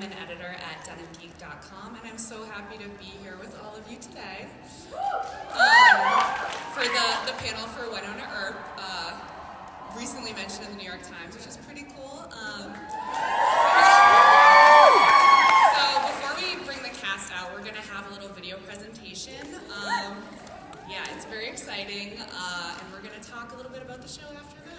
I'm an editor at denimgeek.com, and I'm so happy to be here with all of you today for the panel for Wynonna Earp, recently mentioned in the New York Times, which is pretty cool. So before we bring the cast out, we're going to have a little video presentation. Yeah, it's very exciting, and we're going to talk a little bit about the show after that.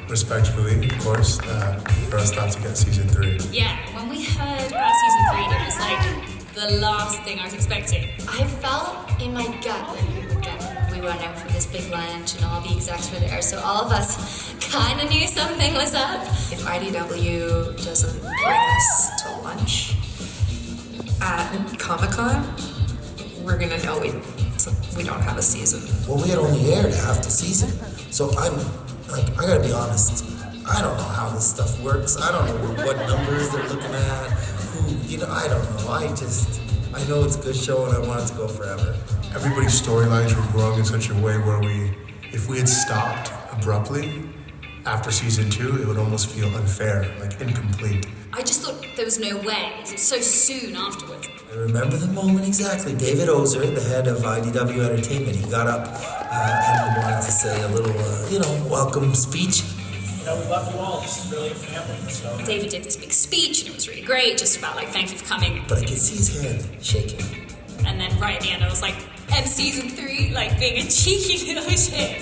Respectfully, of course, for us not to get season 3. Yeah, when we heard about season 3, it was like the last thing I was expecting. I felt in my gut that we would get rerun out for this big lunch and all the execs were there, so all of us kind of knew something was up. If IDW doesn't bring us to lunch at Comic-Con, we're gonna know we don't have a season. Well, we had only aired half the season, so I gotta be honest, I don't know how this stuff works. I don't know what numbers they're looking at, I don't know. I know it's a good show and I want it to go forever. Everybody's storylines were growing in such a way where if we had stopped abruptly after season 2, it would almost feel unfair, like incomplete. I just thought there was no way. It was so soon afterwards. I remember the moment exactly. David Ozer, the head of IDW Entertainment, he got up and wanted to say a little, welcome speech. We love you all. This is really a family. So. David did this big speech, and it was really great, just about, thank you for coming. But I could see his hand shaking. And then right at the end, I was like, and season 3, being a cheeky little shit.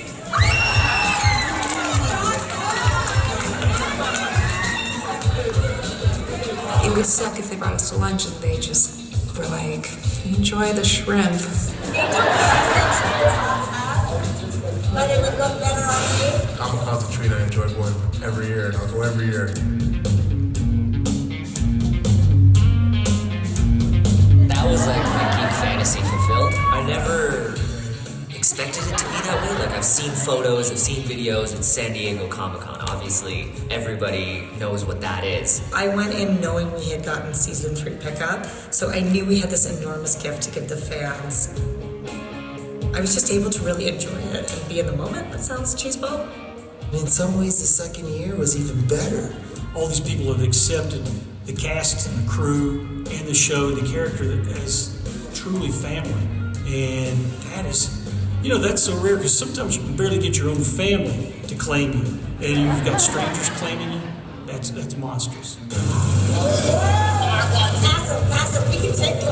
It would suck if they brought us to lunch and they just were like, enjoy the shrimp. But it would look better on you. Comic-Con's a treat I enjoy going every year, and I'll go every year. That was like my geek fantasy fulfilled. I never expected it to be that way. I've seen photos, I've seen videos at San Diego Comic-Con. Obviously, everybody knows what that is. I went in knowing we had gotten season 3 pickup, so I knew we had this enormous gift to give the fans. I was just able to really enjoy it and be in the moment. That sounds cheeseball. In some ways, the second year was even better. All these people have accepted the cast and the crew and the show, the character as truly family. And that is, that's so rare because sometimes you can barely get your own family to claim you. And you've got strangers claiming you. That's monstrous. Pass it, we can take it.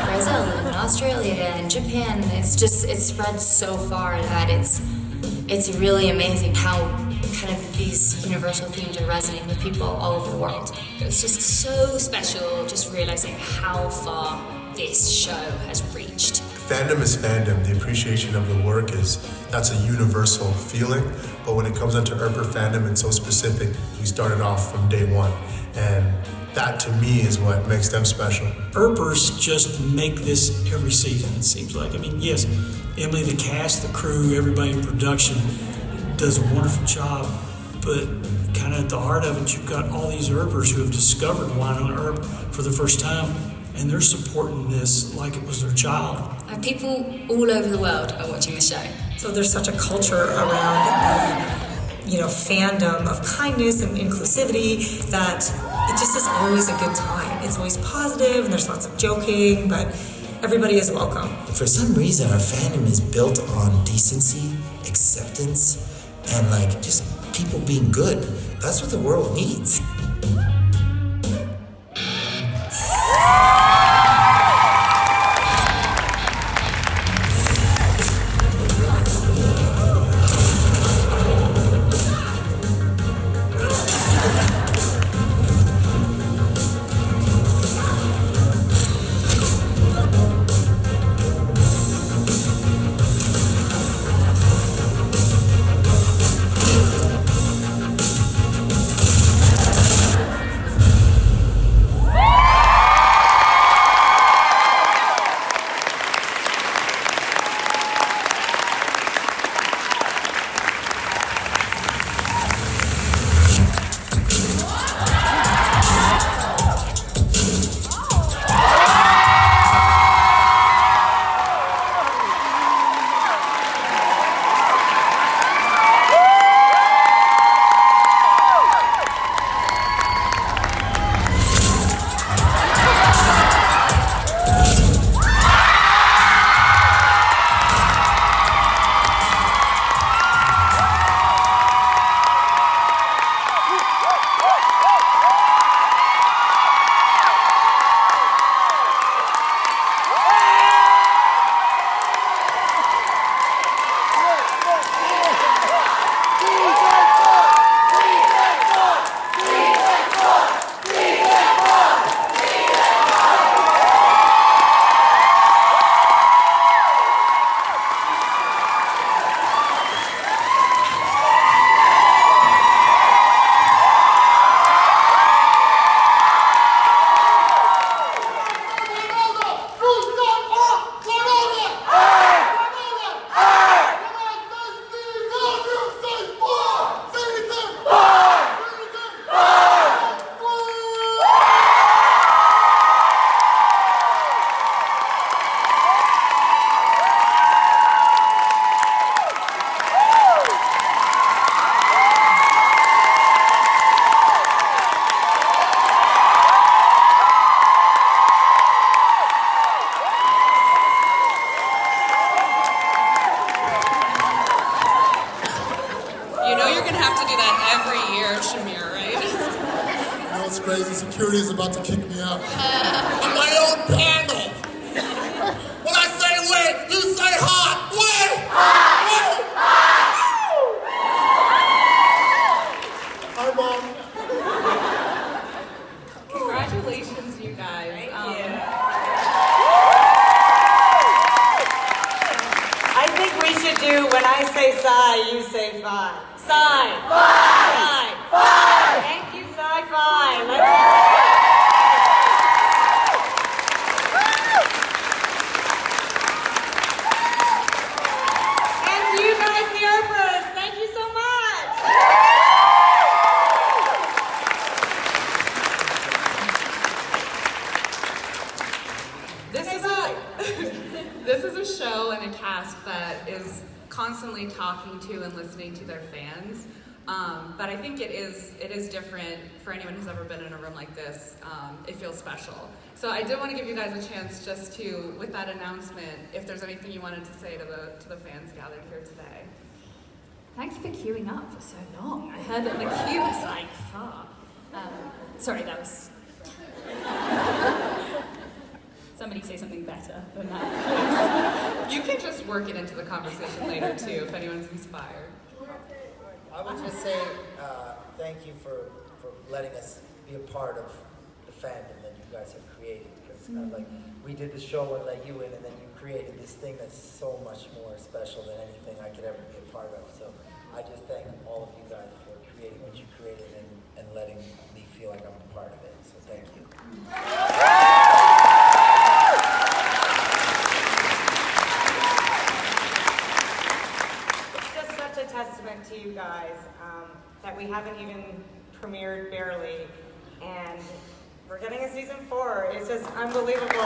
Brazil and Australia and Japan, it spread so far that it's really amazing how kind of these universal themes are resonating with people all over the world. It's just so special just realizing how far this show has reached. Fandom is fandom. The appreciation of the work that's a universal feeling. But when it comes down to Earper fandom, it's so specific. We started off from day one. And that to me is what makes them special. Earpers just make this every season, it seems like. Yes, Emily, the cast, the crew, everybody in production does a wonderful job. But kind of at the heart of it, you've got all these Earpers who have discovered Wynonna Earp for the first time. And they're supporting this like it was their child. People all over the world are watching the show. So there's such a culture around fandom of kindness and inclusivity that it just is always a good time. It's always positive and there's lots of joking, but everybody is welcome. For some reason, our fandom is built on decency, acceptance, and just people being good. That's what the world needs. You know you're gonna have to do that every year, Shamir, right? You know what's crazy? Security is about to kick me out. On my own panel. When I say wait, you say hot. Wait! Wait! Hi, Mom. Congratulations, you guys. Thank you. I think we should do, when I say sigh, you say fi. Sigh. Fi. Fi. Thank you, sci-fi. And to you guys, the Earpers, thank you so much. This is a show and a cast that is constantly talking to and listening to their fans. But I think it is different for anyone who's ever been in a room like this. It feels special. So I did want to give you guys a chance just to, with that announcement, if there's anything you wanted to say to the fans gathered here today. Thank you for queuing up for so long. I heard that the queue was like far. Sorry, that was... Somebody say something better than that. You can just work it into the conversation later too, if anyone's inspired. I would just say thank you for letting us be a part of the fandom that you guys have created. Because kind of like we did the show and let you in, and then you created this thing that's so much more special than anything I could ever be a part of. So I just thank all of you guys for creating what you created and letting me feel like I'm a part of it. So thank you. Testament to you guys that we haven't even premiered barely, and we're getting a season 4. It's just unbelievable. Thank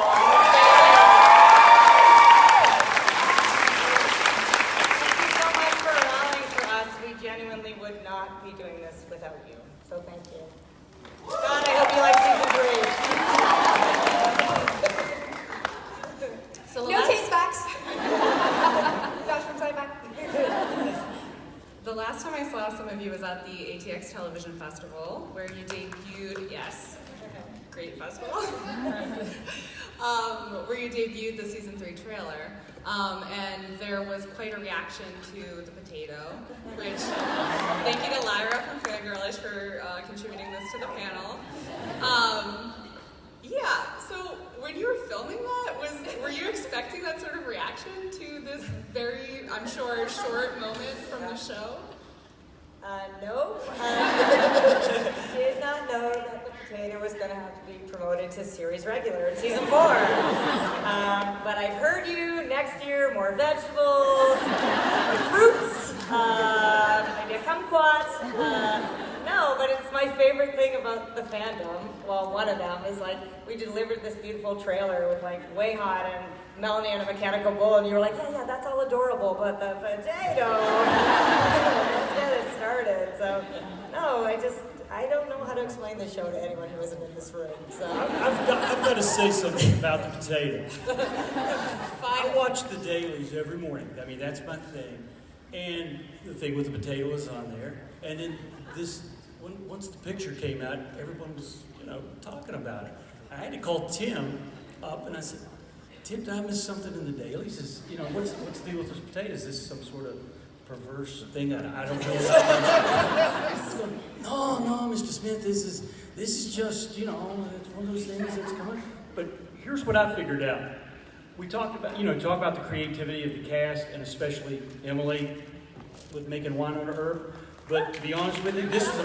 you so much for rallying for us. We genuinely would not be doing this without you. So thank you. God, I hope you like season 3. So no take backs. Josh from Sideback. The last time I saw some of you was at the ATX Television Festival, where you debuted, yes, great festival, where you debuted the season 3 trailer, and there was quite a reaction to the potato, which, thank you to Lyra from Fangirlish for contributing this to the panel. Yeah, so when you were filming that, were you expecting that sort of reaction to this very, I'm sure, short moment from the show? No. Did not know that the potato was going to have to be promoted to series regular in season 4. But I've heard you, next year, more vegetables, more fruits, maybe a kumquat. No, but it's my favorite thing about the fandom. Well, one of them is like, we delivered this beautiful trailer with like Way Hot and Melanie and a mechanical bull, and you were like, yeah, that's all adorable, but the potato, let's get it started. So, no, I don't know how to explain the show to anyone who isn't in this room. So I've got to say something about the potato. I watch the dailies every morning. I mean, that's my thing. And the thing with the potato was on there. And then once the picture came out, everyone was, talking about it. I had to call Tim up, and I said, Tim, did I miss something in the dailies? What's the deal with this potato? Is this some sort of perverse thing that I don't know about? No, Mr. Smith, this is just, it's one of those things that's coming. But here's what I figured out. We talked about, talk about the creativity of the cast, and especially Emily with making Wynonna Earp. But to be honest with you, this is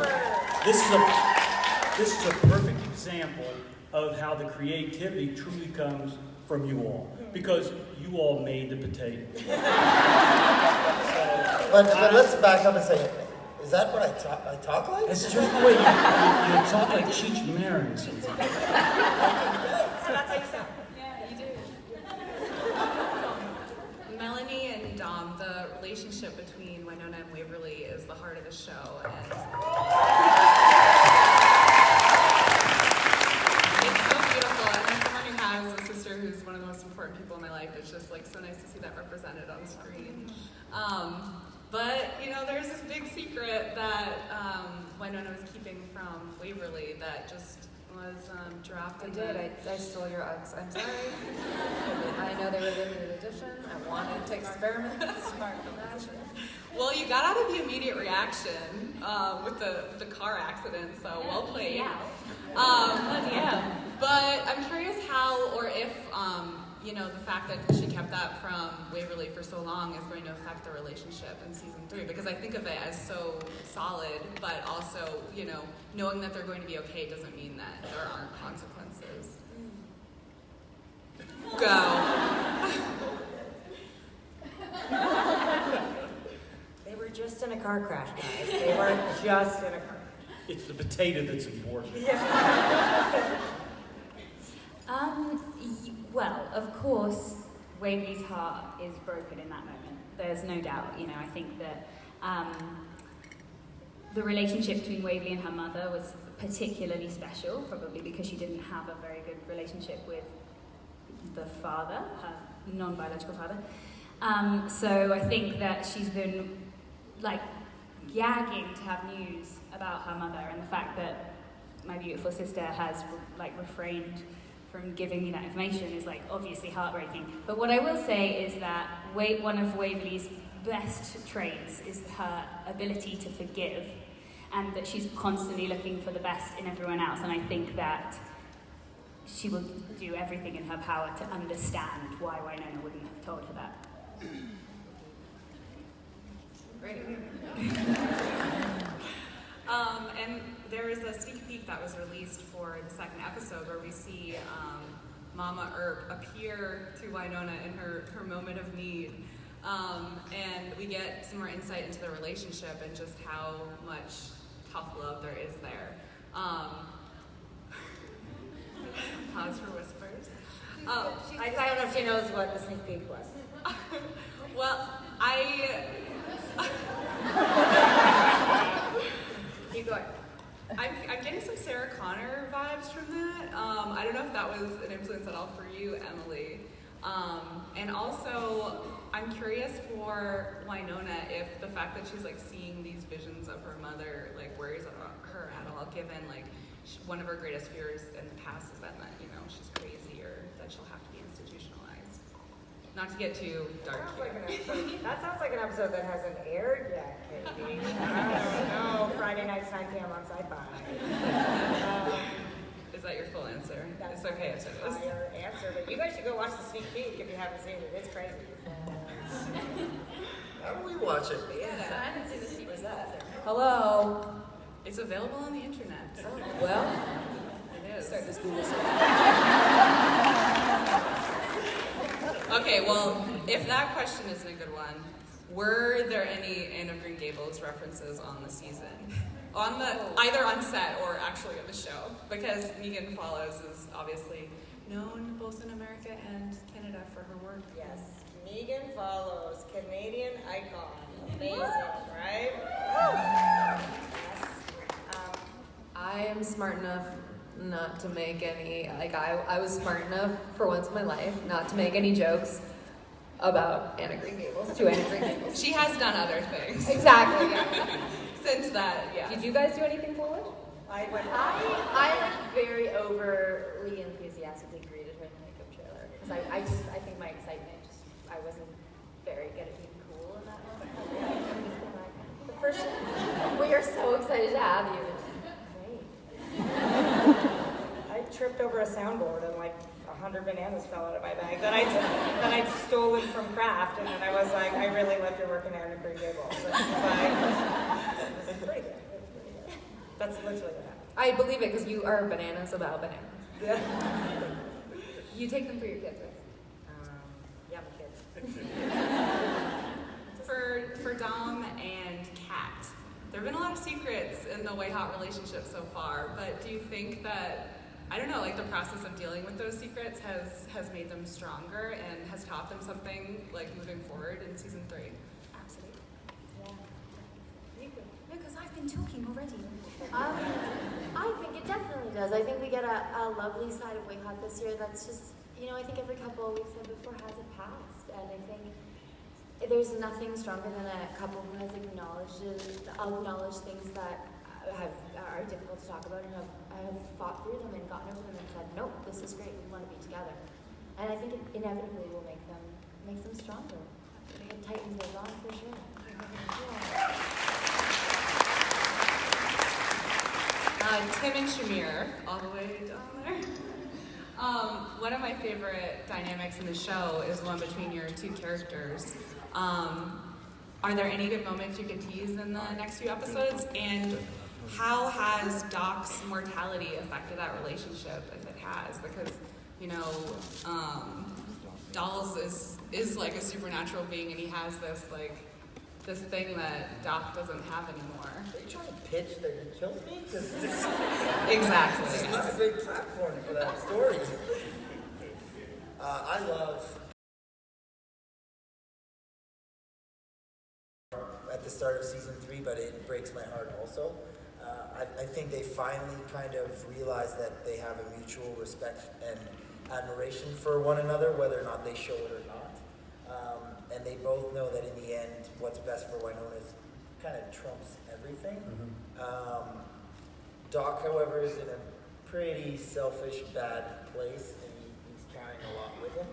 a perfect example of how the creativity truly comes from you all, because you all made the potato. But let's back up and say, is that what I talk like? It's just the way you talk like Cheech Marin sometimes. That's how you sound. Yeah, you do. Melanie and Dom, the relationship between Wynonna and Waverly is the heart of the show, and it's so beautiful. And as someone who has a sister who's one of the most important people in my life, it's just like so nice to see that represented on screen. But there's this big secret secret that Wynonna was keeping from Waverly that just was dropped in I stole your Uggs. I'm sorry. I know they were limited edition. I wanted to experiment. Smart fashion. Well, you got out of the immediate reaction with the car accident, so well played. Yeah. But I'm curious how, or if, the fact that she kept that from Waverly for so long is going to affect the relationship in season 3, because I think of it as so solid, but also, knowing that they're going to be okay doesn't mean that there aren't consequences. Go. They were just in a car crash, guys. They were just in a car crash. It's the potato that's important. Well, of course, Waverly's heart is broken in that moment. There's no doubt. I think that the relationship between Waverly and her mother was particularly special, probably because she didn't have a very good relationship with the father, her non-biological father. So I think that she's been, gagging to have news about her mother, and the fact that my beautiful sister has, refrained from giving me that information is, obviously heartbreaking. But what I will say is that one of Waverly's best traits is her ability to forgive, and that she's constantly looking for the best in everyone else, and I think that she will do everything in her power to understand why Wynonna wouldn't have told her that. Great. And there is a sneak peek that was released for the second episode where we see Mama Earp appear to Wynonna in her moment of need. And we get some more insight into the relationship and just how much tough love there is there. Pause for whispers. I don't know if she knows what the sneak peek was. Well, Keep going. I'm getting some Sarah Connor vibes from that. I don't know if that was an influence at all for you, Emily. And also, I'm curious for Wynonna if the fact that she's seeing these visions of her mother worries her at all, given one of her greatest fears in the past has been that she's crazy or that she'll have to be institutionalized. Not to get too dark here. That sounds like an episode that hasn't aired yet, Katie. I don't know. Friday nights, 9 p.m. on Sci-Fi. Is that your full answer? It's okay if it is. That's your answer, but you guys should go watch the sneak peek if you haven't seen it. It's crazy. How do we watch it? Yeah, I haven't seen the sneak peek either. Hello. It's available on the internet. Well, it is. start this Google search. Okay, well, if that question isn't a good one, were there any Anne of Green Gables references on the season? Either on set or actually in the show? Because Megan Follows is obviously known both in America and Canada for her work. Yes, Megan Follows, Canadian icon. Amazing, right? Yes. I am smart enough not to make any, I was smart enough for once in my life not to make any jokes about Anne of Green Gables, to Anne of Green Gables. She has done other things. Exactly, yeah. Since that, yeah. Did you guys do anything foolish? I very overly enthusiastically greeted her in the makeup trailer because I think my excitement I wasn't very good at being cool in that moment. The first, we are so excited to have you. I tripped over a soundboard and 100 bananas fell out of my bag that I'd stolen from Kraft, and then I was like, I really loved your work in Anne of Green Gables. It was pretty good. That's literally what happened. I believe it because you are bananas about bananas. Yeah. You take them for your kids, right? Yeah, my kids. For Dom and Kat, there have been a lot of secrets in the Way Hot relationship so far, but do you think that, I don't know, the process of dealing with those secrets has made them stronger and has taught them something, moving forward in season 3? Absolutely. Yeah. Because I've been talking already. I think it definitely does. I think we get a lovely side of Way Hot this year that's just, I think every couple, we've said before, hasn't passed. And I think there's nothing stronger than a couple who has acknowledged things that are difficult to talk about and have fought through them and gotten over them and said, nope, this is great, we want to be together. And I think it inevitably will makes them stronger. It tightens their bond for sure. Tim and Shamir, all the way down there. One of my favorite dynamics in the show is one between your two characters. Are there any good moments you can tease in the next few episodes? And how has Doc's mortality affected that relationship, if it has? Because, Dolls is like a supernatural being, and he has this thing that Doc doesn't have anymore. Are you trying to pitch that he kills me? Exactly. This is not a big platform for that story. I love at the start of season 3, but it breaks my heart also. I think they finally kind of realize that they have a mutual respect and admiration for one another, whether or not they show it or not. And they both know that in the end, what's best for Wynonna kind of trumps everything. Doc, however, is in a pretty selfish, bad place, and he's carrying a lot with him,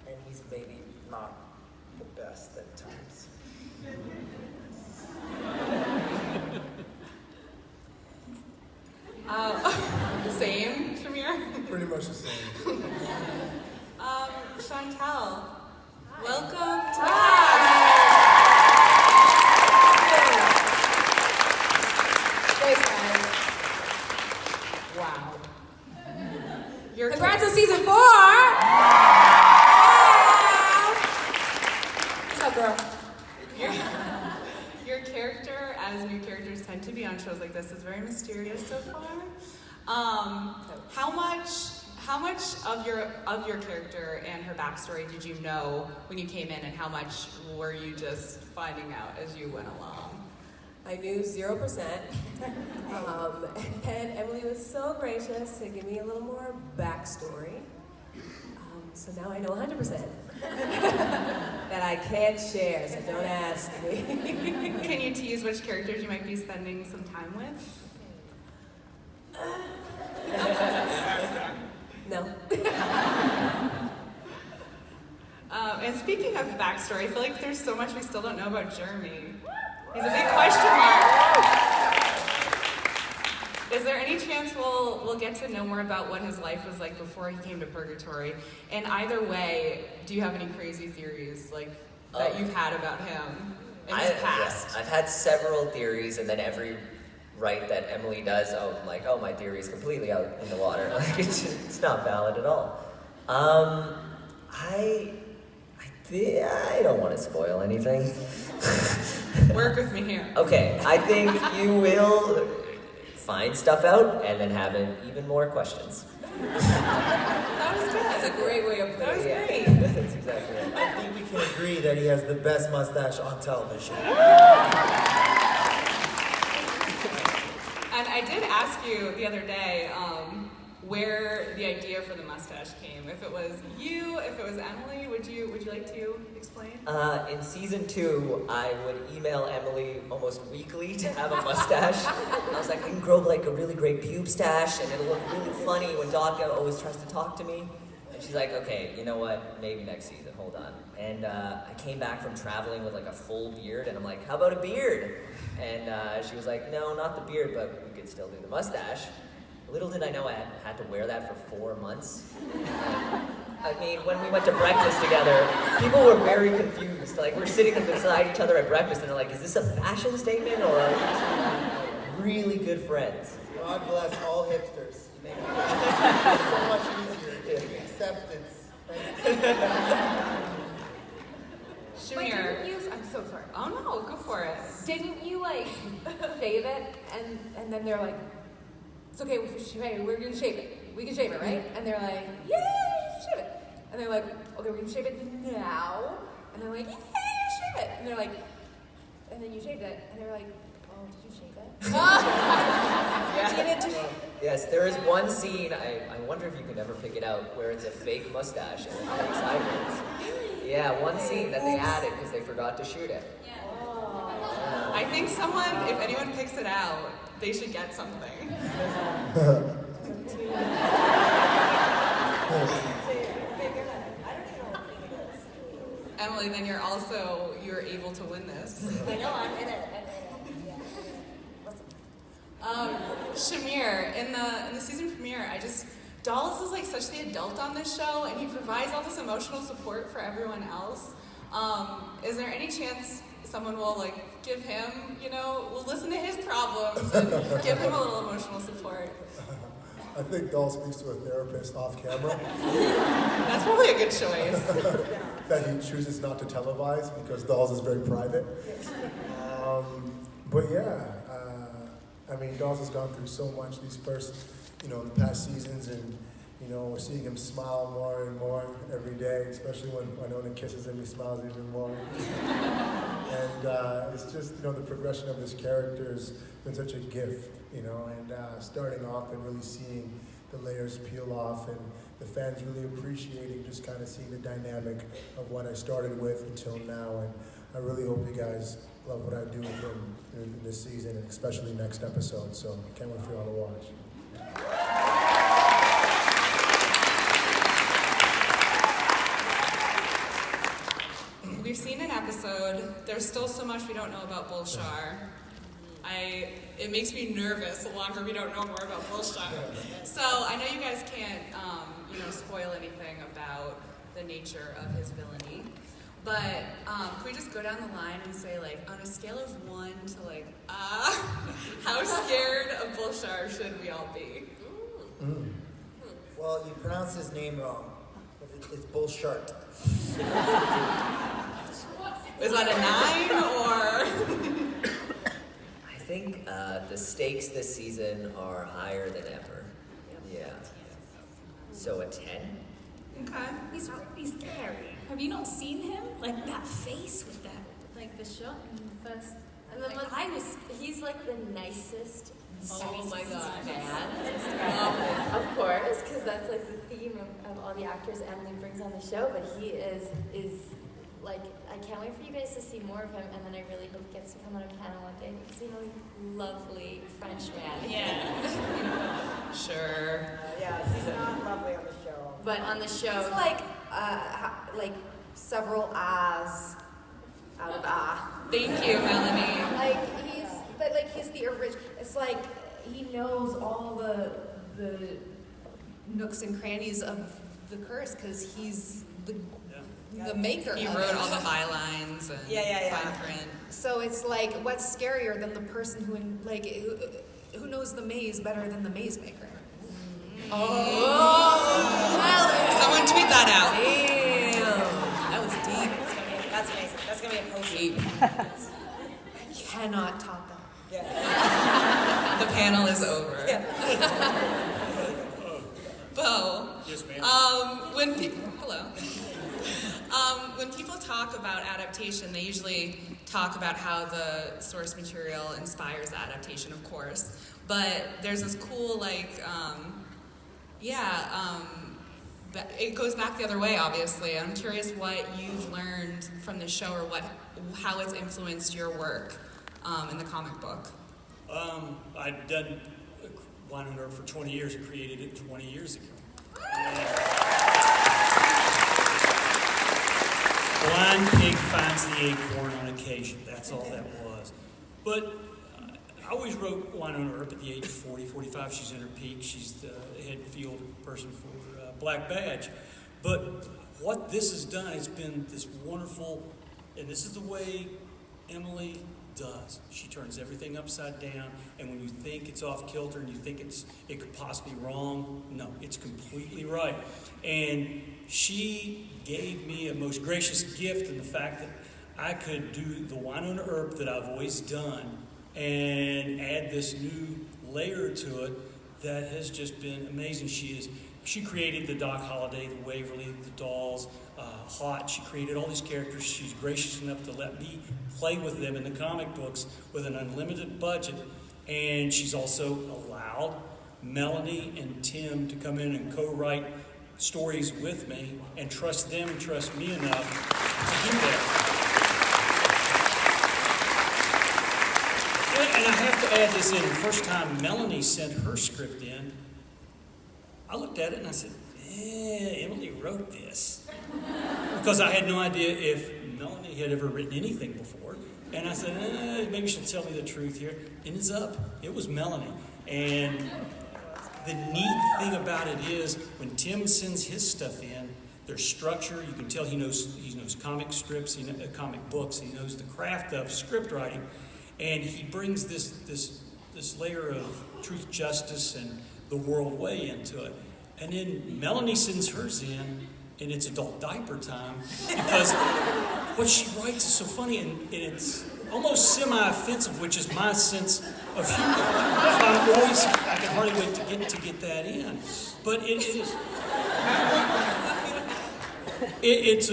and he's maybe not the best at times. Same, Shamir? Pretty much the same. Chantel, welcome to Thanks, guys. Wow. Congrats on season 4! What's up, girl? Your character, as new characters tend to be on shows like this, is very mysterious so far. How much of your character and her backstory did you know when you came in, and how much were you just finding out as you went along? I knew 0%. And then Emily was so gracious to give me a little more backstory. So now I know 100% that I can't share, so don't ask me. Can you tease which characters you might be spending some time with? No. And speaking of backstory, I feel like there's so much we still don't know about Jeremy. He's a big question mark. Is there any chance we'll get to know more about what his life was like before he came to Purgatory? And either way, do you have any crazy theories that you've had about him in his past? Yeah, I've had several theories, and then every write that Emily does, I'm like, oh, my theory is completely out in the water. Like, it's not valid at all. I don't want to spoil anything. Work with me here. Okay, I think you will find stuff out and then have even more questions. That was good. That's a great way of putting it. That was great. That's exactly right. I think we can agree that he has the best mustache on television. And I did ask you the other day where the idea for the mustache came. If it was you, if it was Emily, would you like to explain? In season 2, I would email Emily almost weekly to have a mustache. I was like, I can grow like a really great pube stash, and it'll look really funny when Doc always tries to talk to me. And she's like, okay, you know what? Maybe next season. Hold on. And I came back from traveling with like a full beard, and I'm like, how about a beard? And she was like, no, not the beard, but we could still do the mustache. Little did I know I had to wear that for 4 months. I mean, when we went to breakfast together, people were very confused. Like, we're sitting beside each other at breakfast, and they're like, is this a fashion statement, or are we really good friends? God bless all hipsters. You make it so much easier. Acceptance. Shamir. I'm so sorry. Oh no, go for it. Didn't you shave it and then they're like, it's okay, we're gonna shave it. We can shave it, right? And they're like, yeah, you should shave it. And they're like, okay, we're gonna shave it now. And they're like, yeah, shave it. And they're like, and then you shaved it. And they're like, oh, did you shave it? Yes, there is one scene, I wonder if you can ever pick it out, where it's a fake mustache and it makes eyebrows. Yeah, one scene that they added because they forgot to shoot it. I think if anyone picks it out, they should get something. Emily, then you're able to win this. I know, I'm in it. Shamir, in the season premiere, Dolls is like such the adult on this show, and he provides all this emotional support for everyone else. Is there any chance someone will like give him, will listen to his problems and give him a little emotional support? I think Doll speaks to a therapist off camera. That's probably a good choice. That he chooses not to televise because Dolls is very private. But yeah, Dolls has gone through so much these first, the past seasons, and we're seeing him smile more and more every day, especially when Wynonna kisses him, he smiles even more. And it's just, the progression of this character has been such a gift, and starting off and really seeing the layers peel off, and the fans really appreciating just kind of seeing the dynamic of what I started with until now. And I really hope you guys love what I do in this season, and especially next episode. So can't wait for y'all to watch. We've seen an episode. There's still so much we don't know about Bulshar. It makes me nervous the longer we don't know more about Bulshar. So I know you guys can't, spoil anything about the nature of his villainy. But can we just go down the line and say, on a scale of 1 to how scared of Bulshar should we all be? Well, you pronounce his name wrong. It's Bullshart. Is that a 9 or? I think the stakes this season are higher than ever. Yeah. So a 10? Okay. He's really scary. Have you not seen him? That face with that, the shot in the first. And then he's the nicest. Oh my god, man. Of course, because that's the theme of all the actors Emily brings on the show, but he is I can't wait for you guys to see more of him, and then I really hope he gets to come on a panel one day because he's lovely French man. Yeah. Sure. Yeah, he's not lovely on the show. But on the show, He's several ahs out of ah. Thank you, Melanie. He's the original. It's he knows all the nooks and crannies of the curse because he's the maker. He wrote all the bylines and fine print. So it's what's scarier than the person who knows the maze better than the maze maker? Someone tweet that out. Damn. That was deep. That's amazing. That's going to be a post. I cannot top that. Yeah. The panel is over. Yeah. Bo. Yes, ma'am. When people talk about adaptation, they usually talk about how the source material inspires adaptation, of course. But there's this cool, it goes back the other way, obviously. I'm curious what you've learned from the show or how it's influenced your work in the comic book. I'd done Wynonna Earp for 20 years and created it 20 years ago. Blind pig finds the acorn on occasion. That's all that was. But I always wrote Wynonna Earp at the age of 40, 45. She's in her peak. She's the head field person for Black Badge. But what this has done has been this wonderful, and this is the way Emily does. She turns everything upside down, and when you think it's off kilter and you think it could possibly be wrong, no, it's completely right. And she gave me a most gracious gift in the fact that I could do the Wynonna Earp that I've always done and add this new layer to it that has just been amazing. She created the Doc Holliday, the Waverly, the Dolls, Hot. She created all these characters. She's gracious enough to let me play with them in the comic books with an unlimited budget. And she's also allowed Melanie and Tim to come in and co-write stories with me and trust them and trust me enough to do that. And I have to add this in. The first time Melanie sent her script in, I looked at it and I said, Emily wrote this. Because I had no idea if Melanie had ever written anything before. And I said, maybe she'll tell me the truth here. And it's up. It was Melanie. And the neat thing about it is when Tim sends his stuff in, there's structure. You can tell he knows comic strips, comic books. He knows the craft of script writing. And he brings this layer of truth, justice, and the world way into it. And then Melanie sends hers in, and it's adult diaper time because what she writes is so funny, and it's almost semi-offensive, which is my sense of humor. So I can hardly wait to get that in. But it's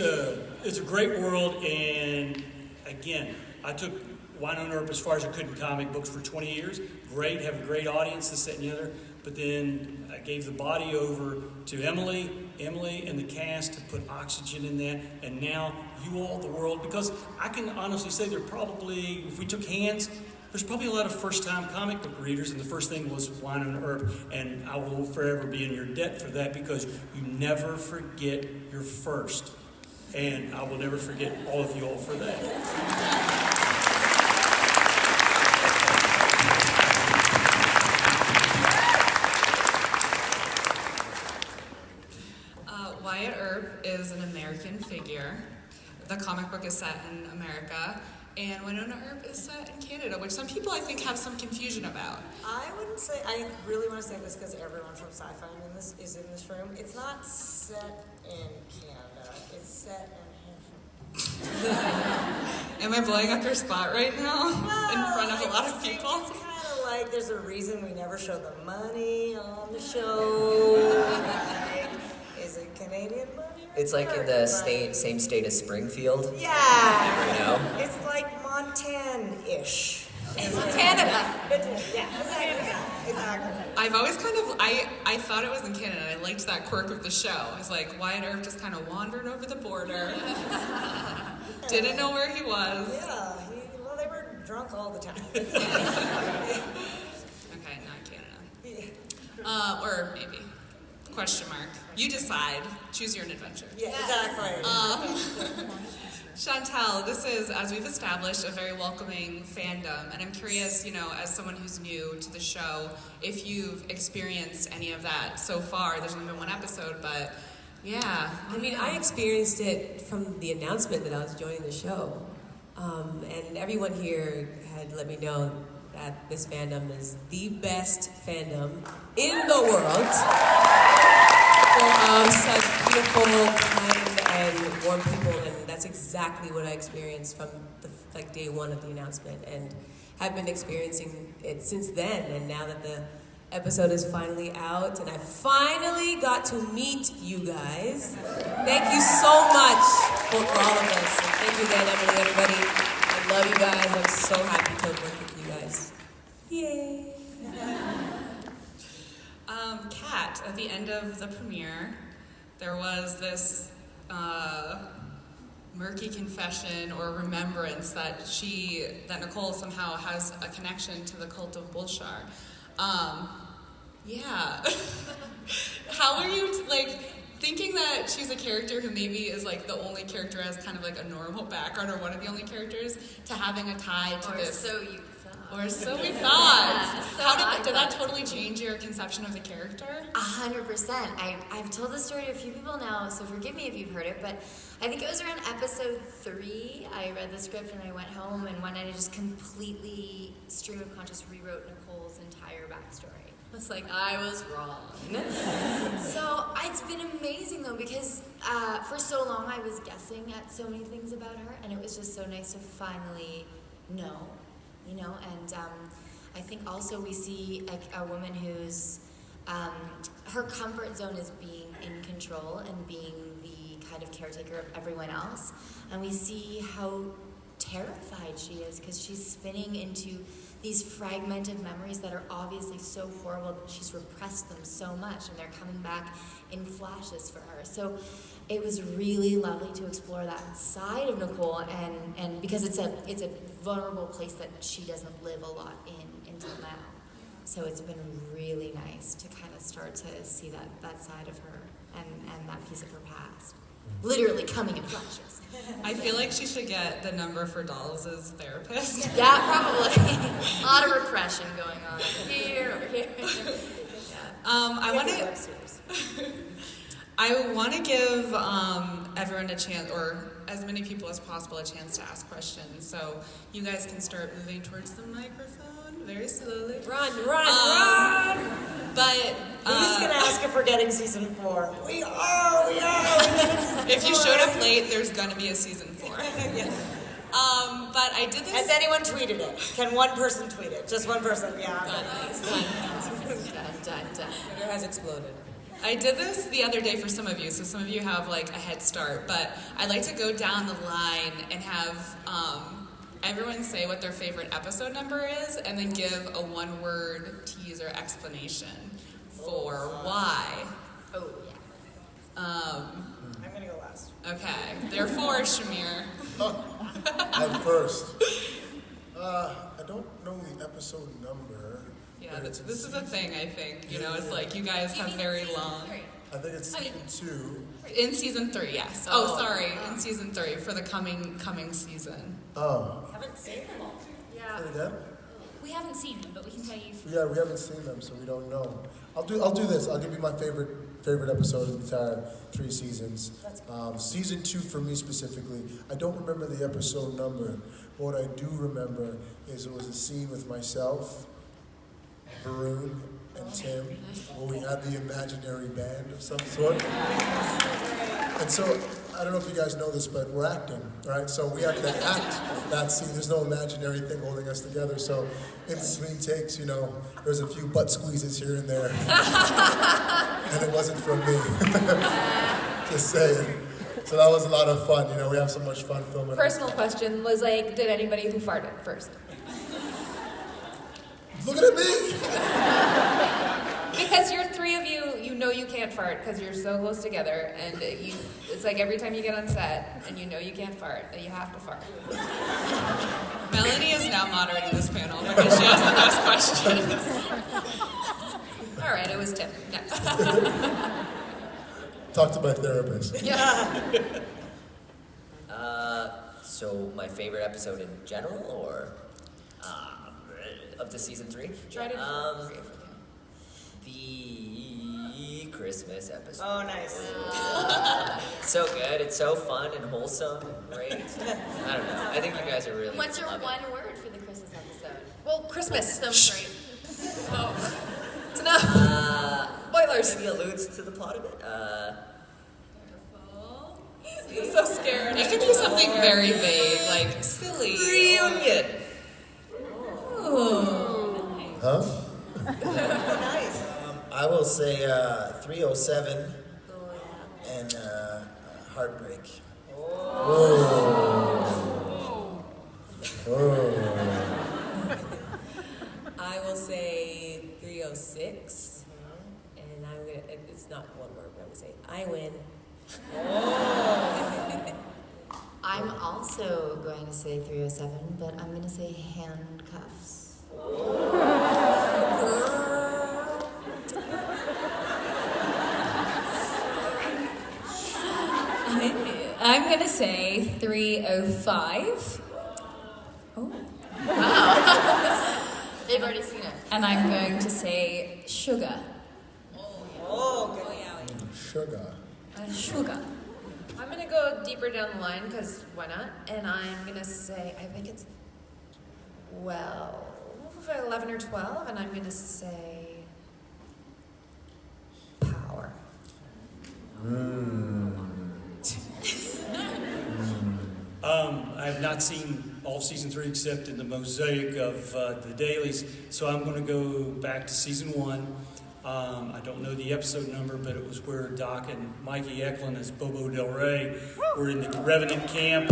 a great world, and again, I took Wynonna Earp as far as I could in comic books for 20 years. Great, have a great audience, this, that, and the other. But then I gave the body over to Emily and the cast to put oxygen in that, and now you all, the world, because I can honestly say there probably, if we took hands, there's probably a lot of first-time comic book readers, and the first thing was Wynonna Earp, and I will forever be in your debt for that because you never forget your first, and I will never forget all of you all for that. Wyatt Earp is an American figure. The comic book is set in America, and Wynonna Earp is set in Canada, which some people I think have some confusion about. I wouldn't say, I really want to say this because everyone from Sci-Fi is in this room. It's not set in Canada, it's set in Am I blowing up your spot right now in front of a lot of people? It's kind of like there's a reason we never show the money on the show. Like, is it Canadian money? It's like in the same state as Springfield. Yeah. You know? It's like Montana-ish. Canada. Yeah, exactly. I've always kind of, I thought it was in Canada, and I liked that quirk of the show. It's like Wyatt Earp just kind of wandered over the border. Didn't know where he was. Yeah, well, they were drunk all the time. Okay, not Canada. Or maybe. Question mark. You decide. Choose your own adventure. Yeah, exactly. Chantal, this is, as we've established, a very welcoming fandom, and I'm curious, as someone who's new to the show, if you've experienced any of that so far. There's only been one episode, but yeah. I mean, I experienced it from the announcement that I was joining the show, and everyone here had let me know that this fandom is the best fandom in the world. Full of such beautiful, kind, and warm people, and that's exactly what I experienced from day one of the announcement, and have been experiencing it since then. And now that the episode is finally out, and I finally got to meet you guys. Thank you so much for all of us. And thank you again, Emily, everybody. I love you guys. I'm so happy to work with you guys. Yay! Kat, at the end of the premiere, there was this murky confession or remembrance that Nicole somehow has a connection to the cult of Bulshar. Yeah. How are you, thinking that she's a character who maybe is, the only character has kind of, a normal background, or one of the only characters, to having a tie to this? Or so you thought. Or so we thought. How did that totally change your conception of the character? 100%. I've told this story to a few people now, so forgive me if you've heard it, but I think it was around episode 3, I read the script and I went home, and one night I just completely, stream of conscious, rewrote Nicole's entire backstory. It was like, I was wrong. So it's been amazing though, because for so long I was guessing at so many things about her, and it was just so nice to finally know, and I think also we see a woman who's, her comfort zone is being in control and being the kind of caretaker of everyone else, and we see how terrified she is because she's spinning into these fragmented memories that are obviously so horrible that she's repressed them so much, and they're coming back in flashes for her. So it was really lovely to explore that side of Nicole, and because it's a vulnerable place that she doesn't live a lot in until now. So it's been really nice to kind of start to see that side of her and that piece of her past. Literally coming in flashes. I feel like she should get the number for Dolls' therapist. Yeah, probably. A lot of repression going on here, over here. I want to give everyone a chance, or as many people as possible, a chance to ask questions. So you guys can start moving towards the microphone very slowly. Run! But who's gonna ask if we're getting season 4? We are. If you showed up late, there's gonna be a season 4. Yeah. But I did this. Has anyone tweeted it? Can one person tweet it? Just one person? Yeah. Done. Twitter has exploded. I did this the other day for some of you, so some of you have like a head start, but I like to go down the line and have everyone say what their favorite episode number is, and then give a one-word tease or explanation for why. Oh, yeah. I'm gonna go last. Okay, therefore, Shamir. I'm first. I don't know the episode number. Yeah, this is a thing, I think. You know, it's like you guys have very long. I think it's season 2. In season 3, yes. Oh, sorry, in season 3 for the coming season. Oh. Haven't seen them all. Yeah. Say again? We haven't seen them, but we can tell you. Yeah, we haven't seen them, so we don't know. I'll do this. I'll give you my favorite episode of the entire 3 seasons. Season 2 for me specifically. I don't remember the episode number, but what I do remember is it was a scene with myself, Varun, and Tim, where we had the imaginary band of some sort. And so, I don't know if you guys know this, but we're acting, right? So we have to act that scene. There's no imaginary thing holding us together. So in between takes, there's a few butt squeezes here and there. And it wasn't from me. Just saying. So that was a lot of fun. We have so much fun filming. Personal question was like, did anybody who farted first? Looking at me? Because you're 3 of you, you can't fart because you're so close together, and it's like every time you get on set and you can't fart, that you have to fart. Melanie is now moderating this panel because she has the best questions. All right, it was Tim. Next. Talk to my therapist. Yeah. So my favorite episode in general, or of the season 3? Try to. The Christmas episode. Oh, nice. It's so good. It's so fun and wholesome and great. I don't know. I think you guys are really. What's your love one word for the Christmas episode? Well, Christmas. Great. Oh, it's enough. Spoilers. Maybe alludes to the plot of it. I'm so scared. It could be something very vague, like silly. Reunion. Huh? Nice. I will say 307 and Heartbreak. I will say 306, and I'm gonna. It's not one word, but I'm gonna say I win. I'm also going to say 307, but I'm going to say handcuffs. I'm going to say 305. Oh. Wow. They've already seen it. And I'm going to say sugar. Oh, good. Sugar. Sugar. I'm gonna go deeper down the line because why not? And I'm gonna say I think it's 11 or 12, and I'm gonna say power. I have not seen all of season 3 except in the mosaic of the dailies, so I'm going to go back to season 1. I don't know the episode number, but it was where Doc and Mikey Eklund as Bobo Del Rey were in the Revenant camp,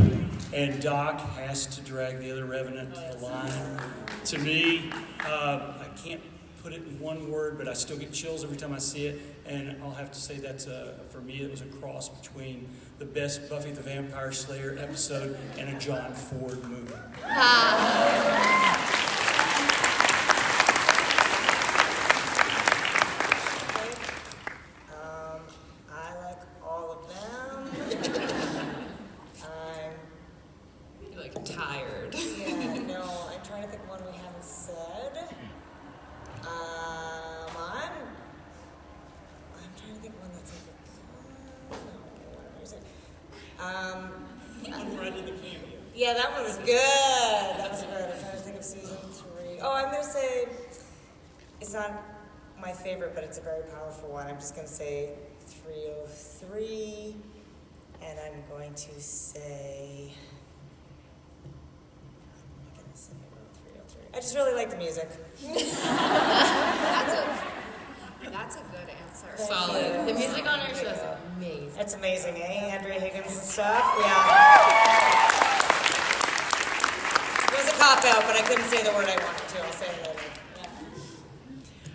and Doc has to drag the other Revenant to the line. To me, I can't put it in one word, but I still get chills every time I see it, and I'll have to say that's for me it was a cross between the best Buffy the Vampire Slayer episode and a John Ford movie. I like all of them. You're like tired. Yeah, no, I'm trying to think of one we haven't said. I'm trying to think of one that's like I'm right in the cameo. yeah, that one was good. That was good. I'm trying to think of season 3. Oh, I'm gonna say it's not my favorite, but it's a very powerful one. I'm just gonna say 303, and I'm going to say. I just really like the music. That's a good answer. Solid. The music on our show is amazing. It's amazing, eh? Andrea Higgins and stuff. Yeah. It was a cop-out, but I couldn't say the word I wanted to. I'll say it later.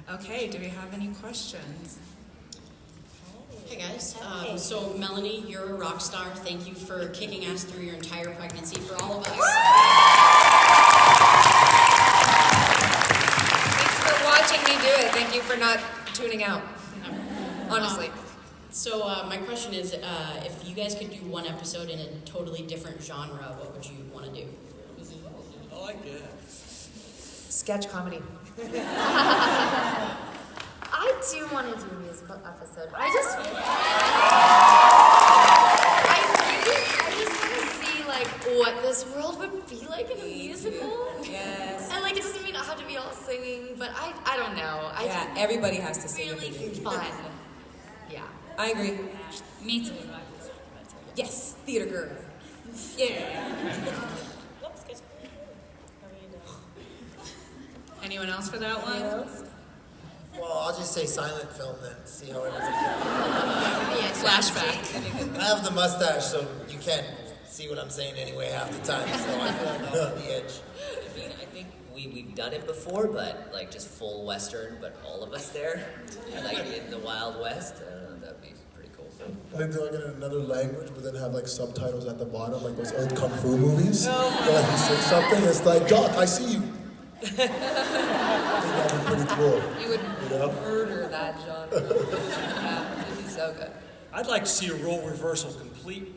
Yeah. Okay, do we have any questions? Hey guys, so Melanie, you're a rock star. Thank you for kicking ass through your entire pregnancy for all of us. Thanks for watching me do it. Thank you for not tuning out. Honestly. So my question is, if you guys could do one episode in a totally different genre, what would you want to do? I like that. Sketch comedy. I do want to do a musical episode. I just want to see like what this world would be like in a musical. Yes. And like it doesn't mean I have to be all singing, but I don't know. Everybody has to sing. Really fun. Yeah. I agree. Me too. Yes, theater girl. Yeah. Anyone else for that one? Well, I'll just say silent film then. See how it is. Yeah, flashback. I have the mustache, so you can't see what I'm saying anyway half the time. So I feel like I'm on the edge. I mean, I think we've done it before, but like just full Western, but all of us there, like in the Wild West. That'd be pretty cool. I think they're like in another language, but then have like subtitles at the bottom, like those old kung fu movies. Where like you say something, it's like, Doc, I see you. I think that'd be pretty cool. You would murder that genre. Yeah, it'd be so good. I'd like to see a role reversal, complete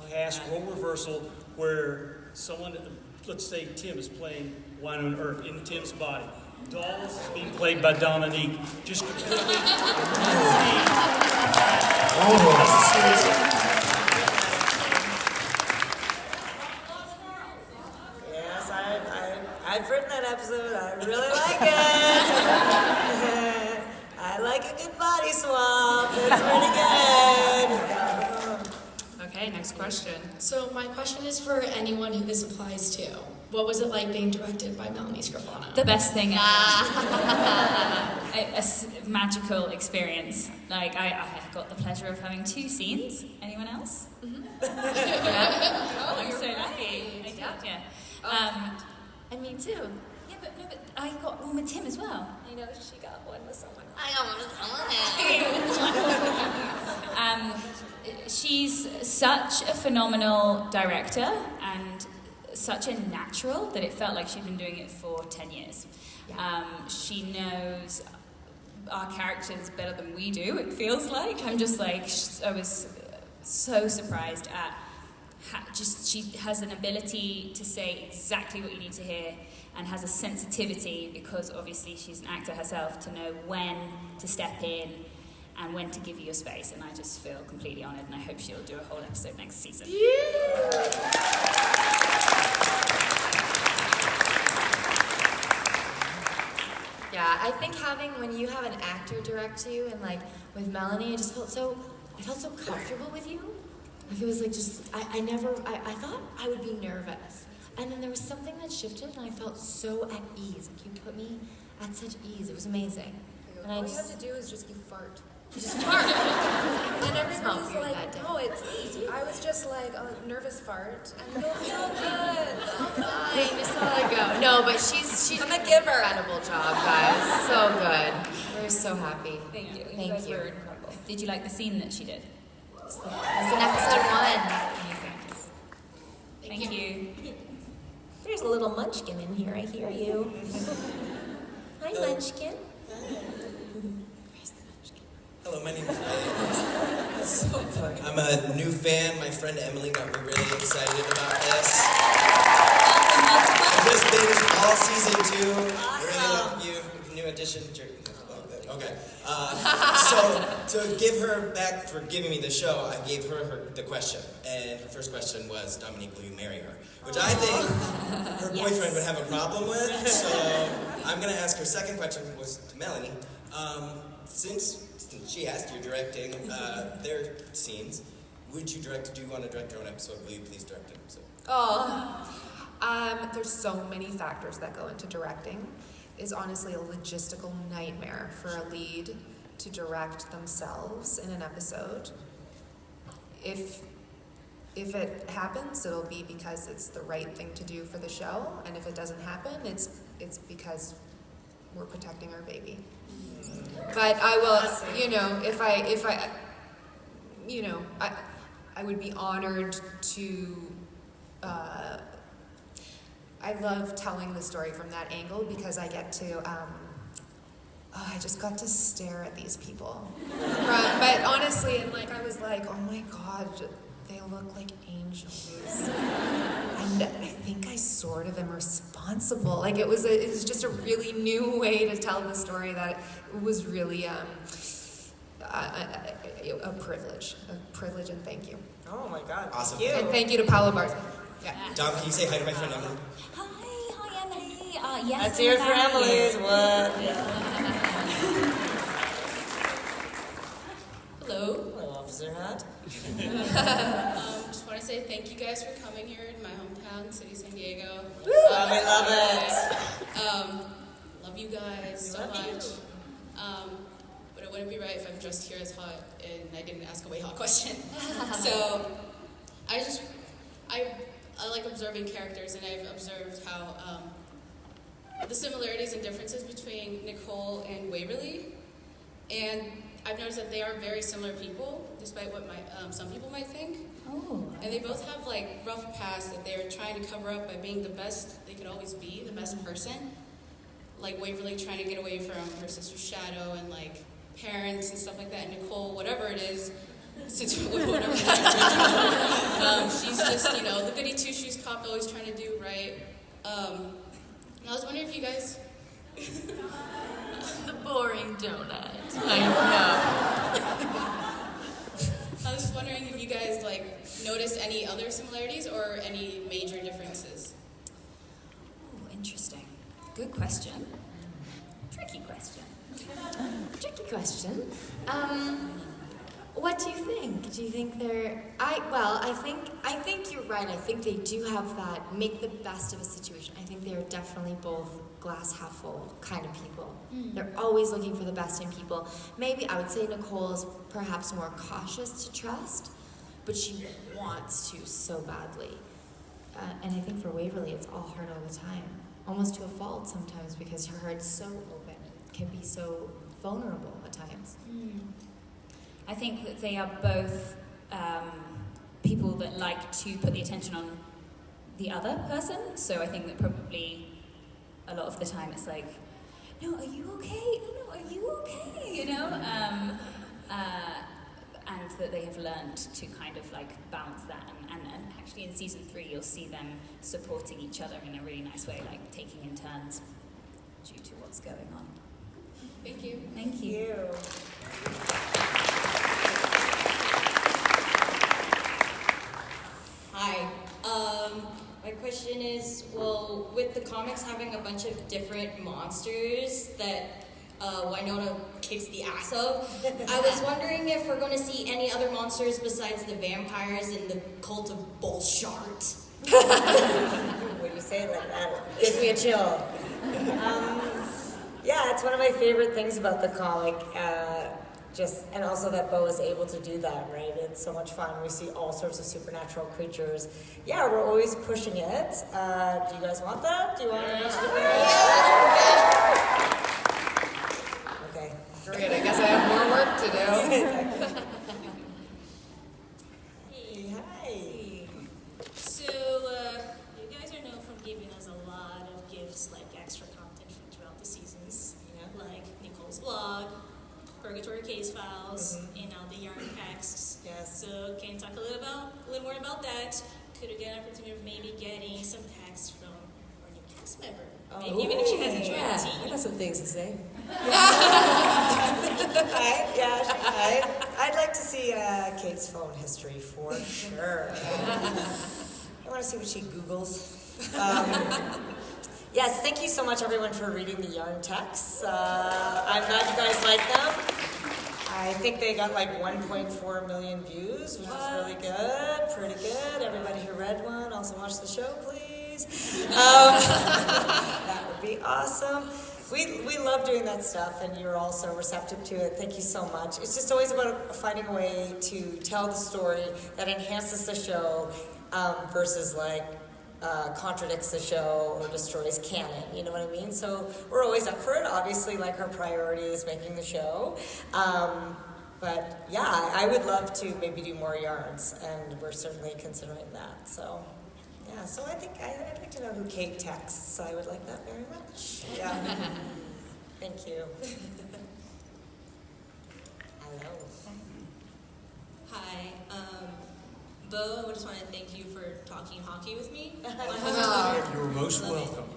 cast role reversal, where someone, let's say Tim is playing Wynonna Earp in Tim's body. Dolls is being played by Dominique. Just completely. Yes, I've written that episode. I really like it. I like a good body swap. It's pretty good. Okay, next question. So my question is for anyone who this applies to. What was it like being directed by Melanie Scrofano? The best thing ever. a magical experience. Like, I got the pleasure of having 2 scenes. Anyone else? Mm-hmm. Yeah. I'm so lucky. I did, yeah. And me too. Yeah, but I got one with Tim as well. I know she got one with someone. She's such a phenomenal director and such a natural that it felt like she'd been doing it for 10 years. She knows our characters better than we do, it feels like. I'm just like, I was so surprised at she has an ability to say exactly what you need to hear and has a sensitivity, because obviously she's an actor herself, to know when to step in and when to give you your space, and I just feel completely honoured, and I hope she'll do a whole episode next season. Yeah, I think when you have an actor direct you, and like with Melanie, I felt so comfortable with you. Like it was like I thought I would be nervous. And then there was something that shifted and I felt so at ease. Like you put me at such ease. It was amazing. And all you have to do is just you fart. Just fart. And everybody not was weird like, that day. no, it's easy. I was just like a nervous fart, and you'll feel good. Fine, just let it go. No, but she did an incredible job, guys. So good. We're so happy. Thank you. Thank guys you. were incredible. Did you like the scene that she did? It's in episode 1. Thank you. There's a little munchkin in here, I hear you. Hi, Munchkin. Hello, my name is Ray. I'm a new fan. My friend Emily got me really excited about this. I just binged all season 2. I really love you. New addition. Okay. So to give her back for giving me the show, I gave her the question. And her first question was, Dominique, will you marry her? Which I think her boyfriend would have a problem with. So I'm going to ask her second question was to Melanie. Since she asked you directing their scenes, do you want to direct your own episode? Will you please direct an episode? There's so many factors that go into directing. It's honestly a logistical nightmare for a lead to direct themselves in an episode. If it happens, it'll be because it's the right thing to do for the show, and if it doesn't happen, it's because we're protecting our baby. But I will, if I would be honored to. I love telling the story from that angle because I get to. I just got to stare at these people. But honestly, and I was like, oh my God, they look like angels. And I think I sort of am responsible. It was just a really new way to tell the story that was really a privilege. A privilege, and thank you. Oh my God. Awesome. Thank you. And thank you to Paolo Barza. Yeah. Dom, can you say hi to my friend Emily? Hi, Emily. Yes, That's your families. What? Hello. Hello, Officer Hat. Just want to say thank you guys for coming here in my hometown, City, San Diego. We love it. Love you guys so much. But it wouldn't be right if I'm dressed here as hot and I didn't ask a way hot question. So I like observing characters, and I've observed how the similarities and differences between Nicole and Waverly, and I've noticed that they are very similar people, despite what some people might think. Oh. And they both have rough pasts that they're trying to cover up by being the best they could always be, the best person. Like Waverly trying to get away from her sister's shadow and parents and stuff like that. And Nicole, whatever it is, she's just the goody two shoes cop, always trying to do right. And I was wondering if you guys. The boring donut. I was just wondering if you guys notice any other similarities or any major differences. Oh, interesting. Good question. Tricky question. Tricky question. What do you think? Do you think they're? I think you're right. I think they do have that make the best of a situation. I think they're definitely both glass half full kind of people. They're always looking for the best in people. Maybe I would say Nicole is perhaps more cautious to trust, but she wants to so badly. And I think for Waverly, it's all hard all the time, almost to a fault sometimes, because her heart's so open, can be so vulnerable at times. I think that they are both people that like to put the attention on the other person. So I think that probably a lot of the time it's no, are you okay? No, are you okay? And that they have learned to kind of balance that. And actually in season 3, you'll see them supporting each other in a really nice way, taking in turns due to what's going on. Thank you. Thank you. Hi. My question is, with the comics having a bunch of different monsters that Wynonna kicks the ass of, I was wondering if we're going to see any other monsters besides the vampires in the cult of Bullshart. When you say it like that, it gives me a chill. Yeah, it's one of my favorite things about the comic. and also that Bo is able to do that, right? It's so much fun. We see all sorts of supernatural creatures. Yeah, we're always pushing it. Do you guys want that? Do you want to Okay. Great, I guess I have more work to do. Hey. So, you guys are known for giving us a lot of gifts, like extra content throughout the seasons, like Nicole's blog, Purgatory Case Files, and now the yarn texts. Yes. So, can you talk a little more about that? Could we get an opportunity of maybe getting some texts from our new cast member? Maybe even if she hasn't joined the team. I got some things to say. I'd like to see Kate's phone history for sure. I want to see what she Googles. Yes, thank you so much, everyone, for reading the yarn texts. I'm glad you guys like them. I think they got like 1.4 million views, which is really good, pretty good. Everybody who read one, also watch the show, please. That would be awesome. We love doing that stuff, and you're all so receptive to it. Thank you so much. It's just always about finding a way to tell the story that enhances the show versus like contradicts the show or destroys canon. You know what I mean? So we're always up for it. Obviously, like our priority is making the show. But yeah, I would love to maybe do more yarns, and we're certainly considering that. So. Yeah, so I think I'd like to know who Kate texts. I would like that very much. Yeah. Thank you. Hello. Hi. Bo, I just want to thank you for talking hockey with me. You're most welcome.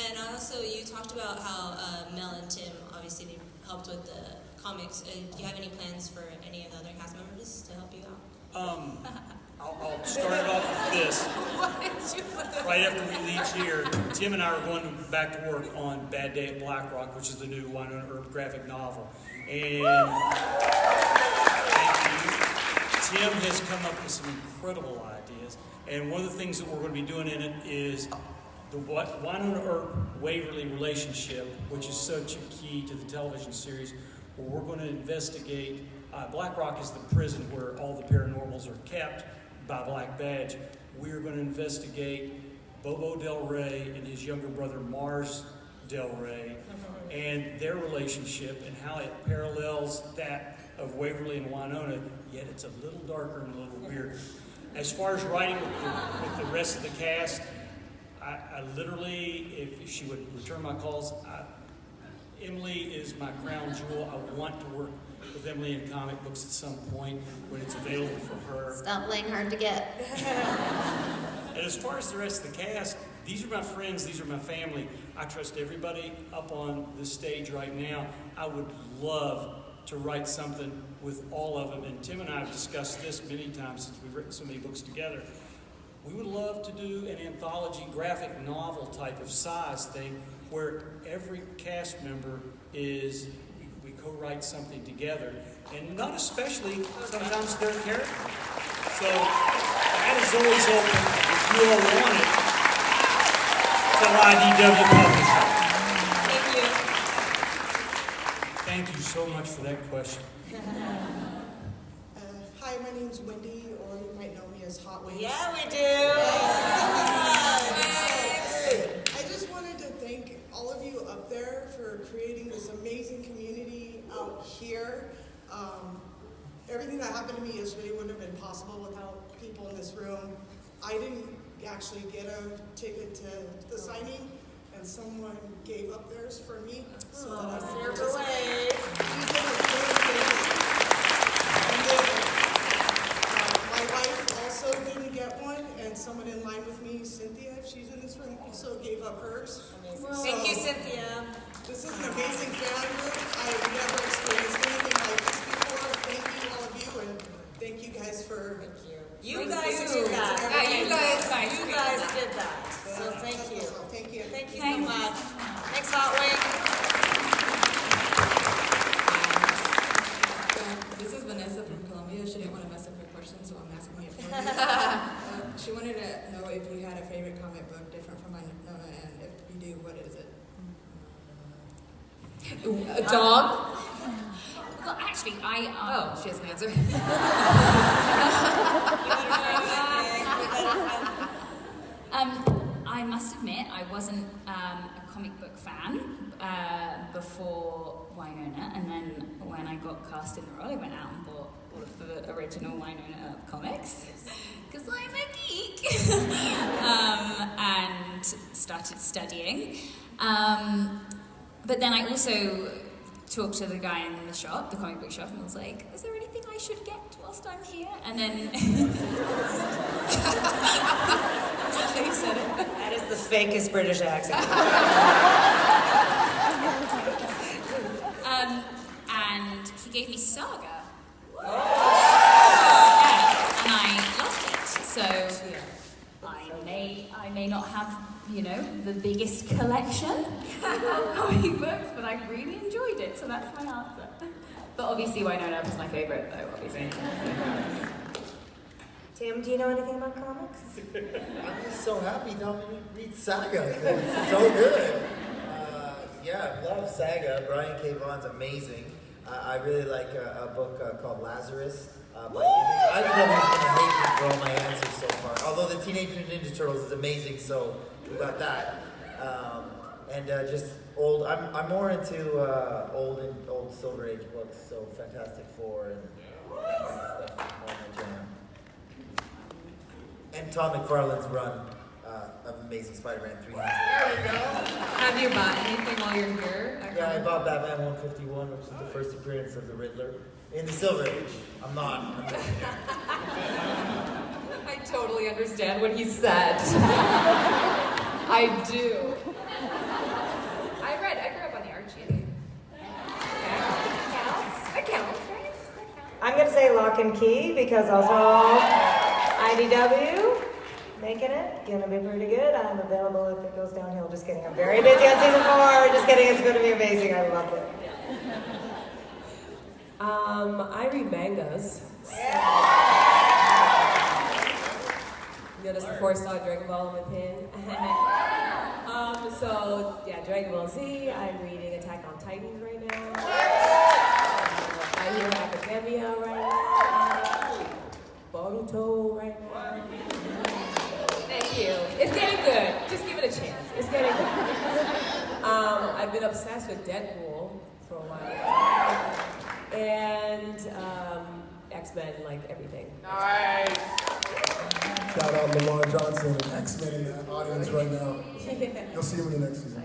And also, you talked about how Mel and Tim, obviously, they helped with the comics. Do you have any plans for any of the other cast members to help you out? I'll start it off with this. Right after we leave here, Tim and I are going back to work on Bad Day at Black Rock, which is the new Wynonna Earp graphic novel. And thank you. Tim has come up with some incredible ideas. And one of the things that we're going to be doing in it is the Wynonna Earp Waverly relationship, which is such a key to the television series, where we're going to investigate. Black Rock is the prison where all the paranormals are kept by Black Badge. We're going to investigate Bobo Del Rey and his younger brother Mars Del Rey and their relationship and how it parallels that of Waverly and Wynonna, yet it's a little darker and a little weirder. As far as writing with the rest of the cast, I literally, if she would return my calls, Emily is my crown jewel. I want to work with Emily in comic books at some point when it's available for her. Stop playing hard to get. And as far as the rest of the cast, these are my friends, these are my family. I trust everybody up on this stage right now. I would love to write something with all of them. And Tim and I have discussed this many times since we've written so many books together. We would love to do an anthology graphic novel type of size thing where every cast member is, we co-write something together, and not especially sometimes their character. So that is always open if you all want it to IDW Publishing. Thank you. Thank you so much for that question. Hi, my name's Wendy, or you might know me as Hot Wings. Yeah, we do. I just wanted to thank all of you up there for creating this amazing community out here. Everything that happened to me yesterday wouldn't have been possible without people in this room. I didn't actually get a ticket to the signing, and someone gave up theirs for me. So that I could participate. My wife also didn't get one, and someone in line with me, Cynthia, if she's in this room, also gave up hers. Amazing. Thank you, Cynthia. This is an amazing fan group. I've never experienced anything like this before. Thank you, all of you, and thank you guys for... You guys did that. Yeah, you guys did that. So thank you. Thank you. Thank you so much. Thanks, Hot Wing. This is Vanessa from Colombia. She didn't want to mess up her question, so I'm asking it for her. She wanted to know if you had a favorite comic book different from Wynonna, and if you do, what is it? A dog? actually, She has an answer. I must admit, I wasn't a comic book fan before Wynonna, and then when I got cast in the role, I went out and bought all of the original Wynonna Earp comics, because I'm a geek, and started studying. But then I also talked to the guy in the shop, the comic book shop, and was like, is there anything I should get whilst I'm here? And then... He said it. That is the fakest British accent. And he gave me Saga. And I loved it. So I may not have, the biggest collection of comic books, but I really enjoyed it, so that's my answer. But obviously Wynonna was my favourite, though, obviously. Tim, do you know anything about comics? I'm just so happy Dominique reads Saga. It's so good. I love Saga. Brian K. Vaughan's amazing. I really like a book called Lazarus. I know he's going to hate me for all my answers so far. Although the Teenage Mutant Ninja Turtles is amazing, so we got that. Just old. I'm more into old Silver Age books. So Fantastic Four and stuff. More my jam. And Todd McFarlane's run of Amazing Spider-Man 300. There we go. Have you bought anything while you're here? Yeah, I bought Batman 151, which is the first appearance of the Riddler in the Silver Age. I'm not. I totally understand what he said. I do. I grew up on the Archie. That counts, right? I'm going to say Lock and Key, because also IDW, making it, gonna be pretty good. I'm available if it goes downhill. Just kidding. I'm very busy on season 4. Just kidding. It's going to be amazing. I love it. I read mangas. Notice the 4-star Dragon Ball on my pin. Dragon Ball Z. I'm reading Attack on Titan right now. I hear Academia right now. Boruto right now. Thank you. It's getting good. Just give it a chance. It's getting good. I've been obsessed with Deadpool for a while. And X-Men, like everything. Nice. Shout out Lamar Johnson and X-Men in the audience right now. You'll see him in the next season.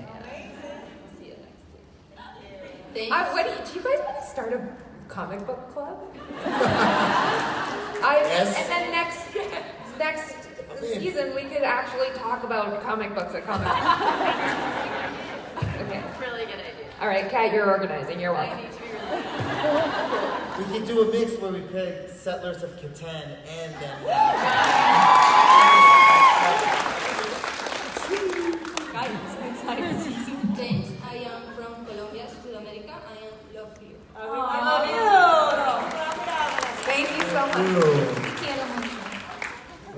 Do you guys want to start a comic book club? Yes. And then next season we could actually talk about comic books at Comic Con. Okay. Really good idea. All right, Kat, you're organizing. You're welcome. We can do a mix where we play Settlers of Catan and then... Thanks. I am from Colombia, Sudamerica. I love you. I love you. Thank you so much.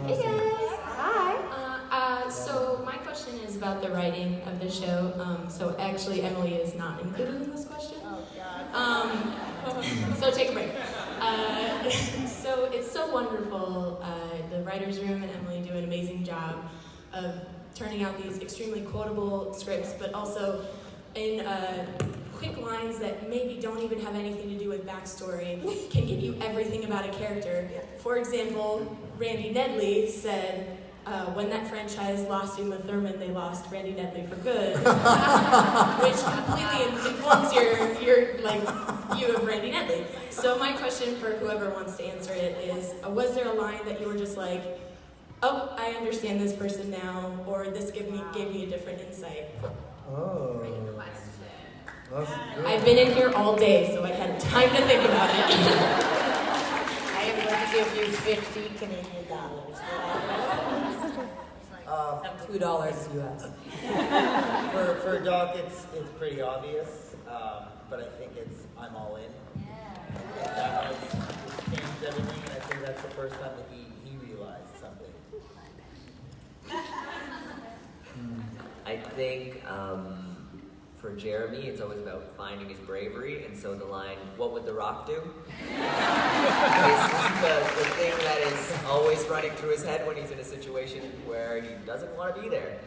Hey guys. Hi. So my question is about the writing of the show. So actually Emily is not included in this question. Oh God. So take a break. So it's so wonderful. The writer's room and Emily do an amazing job of turning out these extremely quotable scripts, but also in quick lines that maybe don't even have anything to do with backstory, can give you everything about a character. For example, Randy Nedley said, when that franchise lost Uma Thurman, they lost Randy Nedley for good, which completely informs your view of Randy Nedley. So my question for whoever wants to answer it is, was there a line that you were just like, oh, I understand this person now, or this gave me a different insight? Oh. I've been in here all day, so I had time to think about it. I am going to give you 50 Canadian dollars. $2 US. For Doc, it's pretty obvious, but I think I'm all in. I think that was changed everything, and I think that's the first time that he realized something. I think for Jeremy, it's always about finding his bravery, and so the line, "What would The Rock do?" is the thing that is always running through his head when he's in a situation where he doesn't want to be there.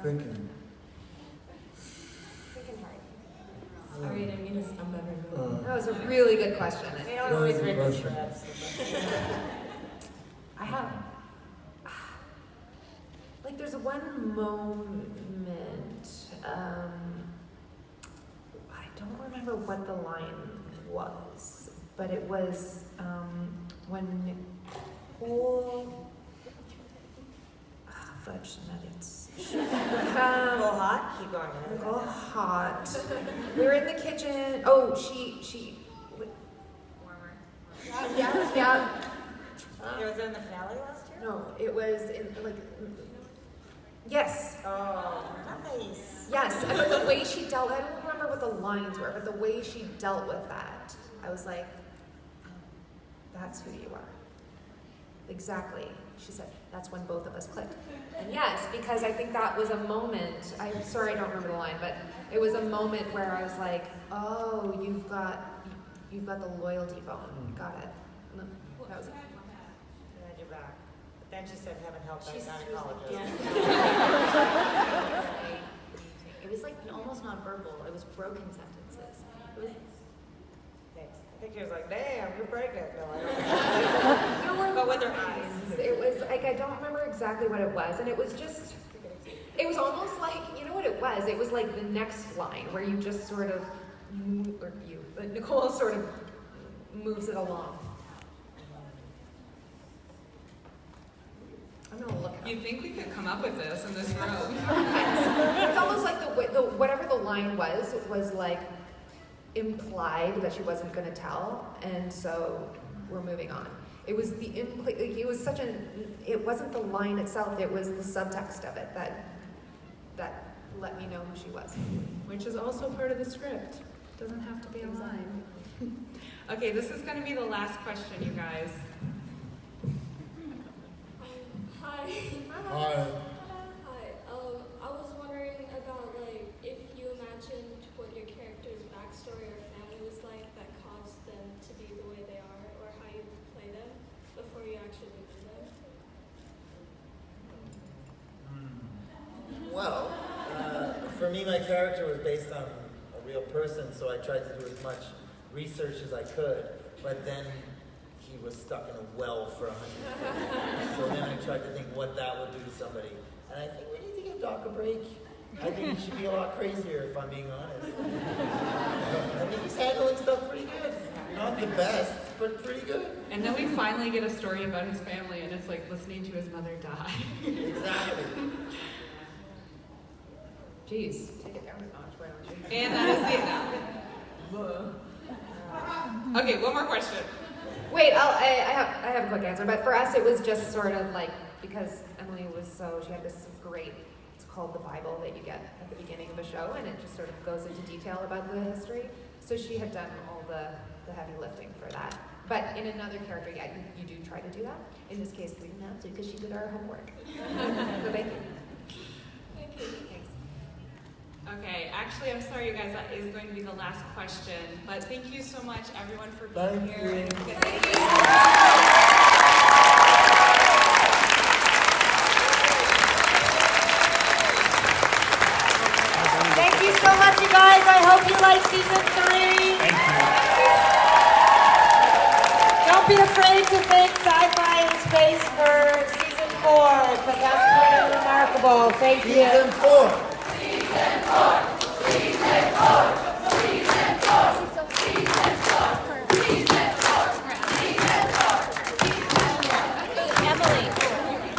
Thinking. Sorry, I didn't mean to stump everyone. That was a really good question. They don't always read the scripts. I have, like, there's one moment, I don't remember what the line was, but it was when Nicole, fudge nuggets. Nicole Hot? Keep going. Nicole Hot. We were in the kitchen. Oh, she. Warmer. Yeah. It was in the finale last year? No, it was in, like, yes. Oh, nice. Yes, and but the way she dealt, I don't remember what the lines were, but the way she dealt with that, I was like, that's who you are. Exactly. She said, that's when both of us clicked. And yes, because I think that was a moment, I'm sorry I don't remember the line, but it was a moment where I was like, oh, you've got the loyalty bone. Got it. That was it. Glad you're back. But then she said, heaven help that gynecologist. It was like almost nonverbal. It was broken sentences. It was, Thanks. I think she was like, damn, you're pregnant. No, I don't know. But with her eyes. It was like, I don't remember exactly what it was, and it was just, it was almost like, you know what it was? It was like the next line where you just sort of, but Nicole sort of moves it along. I'm gonna look. You'd think we could come up with this in this room. It's almost like the whatever the line was like implied that she wasn't going to tell, and so we're moving on. It was the it was such it wasn't the line itself, it was the subtext of it that let me know who she was. Which is also part of the script. Doesn't have to be a line. Okay, this is going to be the last question, you guys. Hi. Hi. Hi. I was wondering about, like, if you imagined what your character's backstory or family was like that caused them to be the way they are, or how you play them before you actually meet them. Well, for me, my character was based on a real person, so I tried to do as much research as I could, but then he was stuck in a well for 100 years. So then I tried to think what that would do to somebody. And I think we need to give Doc a break. I think he should be a lot crazier, if I'm being honest. I think he's handling stuff pretty good. Not the best, but pretty good. And then we finally get a story about his family, and it's like listening to his mother die. Exactly. Jeez, take it down a notch, why don't you? And that is the Okay, one more question. Wait, I have a quick answer, but for us it was just sort of like, because Emily she had this great, it's called the Bible that you get at the beginning of a show, and it just sort of goes into detail about the history. So she had done all the heavy lifting for that. But in another character, yeah, you do try to do that. In this case, we didn't have to because she did our homework. So thank you. Thank you. Thanks. Okay, actually, I'm sorry, you guys, that is going to be the last question. But thank you so much, everyone, for being here. Thank you. Thank you so much, you guys. I hope you like season 3. Thank you. Don't be afraid to think sci-fi and space for season 4, because that's pretty remarkable. Thank you. Season 4. Season 4. Season 4. Season 4. Season 4. Emily,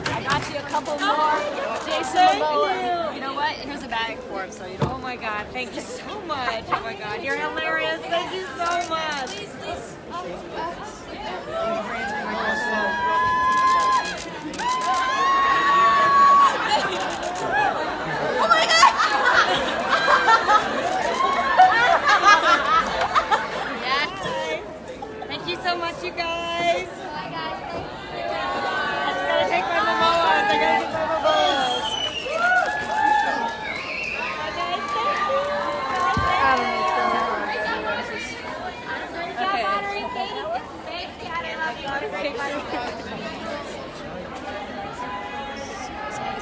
I got you a couple more. Jason Momoa. You know what? Here's a bag for him, so you don't. Oh my God! Thank you so much. Oh my God, you're hilarious. Thank you so much. Please, please. Oh my God! Yeah. Thank you so much, you guys. Bye, guys. Thank you. Bye.